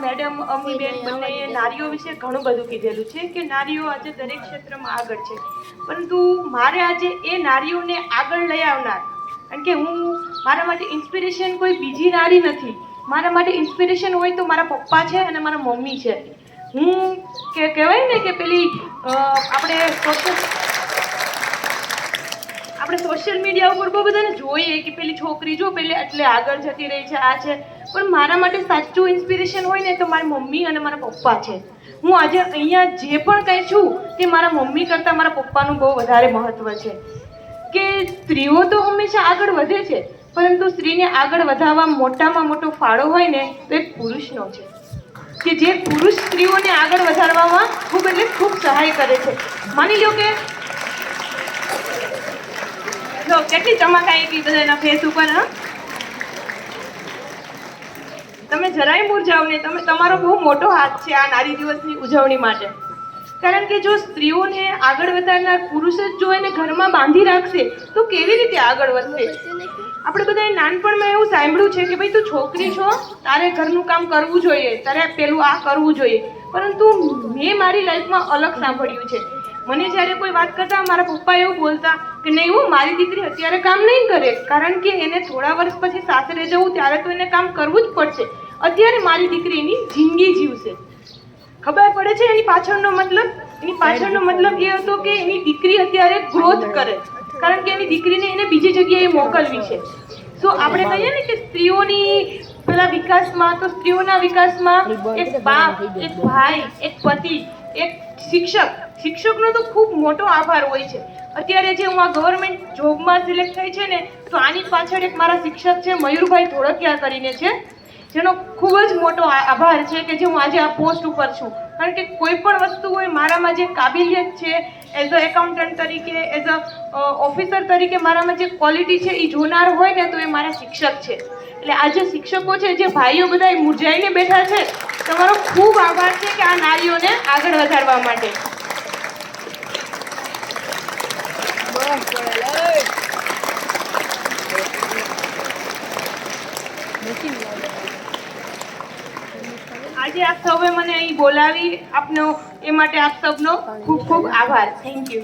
Madam Amiben બંનેએ નારીઓ વિશે ઘણું બધું કીધેલું છે કે નારીઓ આજે દરેક ક્ષેત્રમાં આગળ છે, પરંતુ મારે આજે એ નારીઓને આગળ લઈ આવનાર, કારણ કે મારા માટે ઇન્સ્પિરેશન કોઈ બીજી નારી નથી. મારા માટે ઇન્સ્પિરેશન હોય તો મારા પપ્પા છે અને મારા મમ્મી છે. કહેવાય ને કે પેલી આપણે સોશિયલ મીડિયા ઉપર બહુ બધાને જોઈએ કે પેલી છોકરી જો પેલી એટલે આગળ જતી રહી છે, આ છે, પણ મારા માટે સાચું ઇન્સ્પિરેશન હોય ને તો મારી મમ્મી અને મારા પપ્પા છે. હું આજે અહીંયા જે પણ કંઈ છું તે મારા મમ્મી કરતાં મારા પપ્પાનું બહુ વધારે મહત્ત્વ છે. કે સ્ત્રીઓ તો હંમેશા આગળ વધે છે, પરંતુ સ્ત્રીને આગળ વધારવા મોટામાં મોટો ફાળો હોય ને તો એક પુરુષનો છે, કે જે પુરુષ સ્ત્રીઓને આગળ વધારવામાં ખૂબ સહાય કરે છે. માની લો કે કેટલી ચમક આવી બધાના ફેસ ઉપર. તમે જરાય મૂરજાવ ને, તમારો બહુ મોટો હાથ છે આ નારી દિવસની ઉજવણી માટે. કારણ કે જો સ્ત્રીઓને આગળ વધારનાર પુરુષ જ જો એને ઘરમાં બાંધી રાખશે તો કેવી રીતે આગળ વધશે? આપણે બધાએ નાનપણમાં એવું સાંભળ્યું છે કે ભાઈ તું છોકરી છો, તારે ઘરનું કામ કરવું જોઈએ, તારે પેલું આ કરવું જોઈએ, પરંતુ મેં મારી લાઈફમાં અલગ સાંભળ્યું છે. મને જ્યારે કોઈ વાત કરતા મારા પપ્પા એવું બોલતા કે નહીં, મારી દીકરી અત્યારે કામ નહીં કરે, કારણ કે એને થોડા વર્ષ પછી સાસરે જવું ત્યારે તો એને કામ કરવું જ પડશે. અત્યારે મારી દીકરી એની જિંદગી જીવશે. ખબર પડે છે એની પાછળનો મતલબ? એની પાછળનો મતલબ એ હતો કે એની દીકરી અત્યારે ગ્રોથ કરે, કારણ કે એની દીકરીને એને બીજી જગ્યાએ મોકલવી છે. સો આપણે કહીએ ને કે સ્ત્રીઓની પેલા વિકાસમાં, તો સ્ત્રીઓના વિકાસમાં એક બાપ, એક ભાઈ, એક પતિ, એક શિક્ષકનો તો ખૂબ મોટો આભાર હોય છે. અત્યારે જે હું આ ગવર્મેન્ટ જોબમાં સિલેક્ટ થઈ છે ને, તો આની પાછળ એક મારા શિક્ષક છે મયુરભાઈ ધોળકિયા કરીને છે, જેનો ખૂબ જ મોટો આભાર છે કે જે હું આજે આ પોસ્ટ ઉપર છું. કારણ કે કોઈ પણ વસ્તુ હોય, મારામાં જે કાબિલિયત છે એઝ અ એકાઉન્ટન્ટ તરીકે, એઝ અ ઓફિસર તરીકે મારામાં જે ક્વોલિટી છે એ જોનાર હોય ને તો એ મારા શિક્ષક છે. એટલે આ જે શિક્ષકો છે, જે ભાઈઓ બધા મૂંઝાઈને બેઠા છે, તમારો ખૂબ આભાર છે કે આ નારીઓને આગળ વધારવા માટે. આજે આપ સૌએ મને અહીં બોલાવી, આપનો એ માટે આપ સૌનો ખૂબ ખૂબ આભાર. Thank you.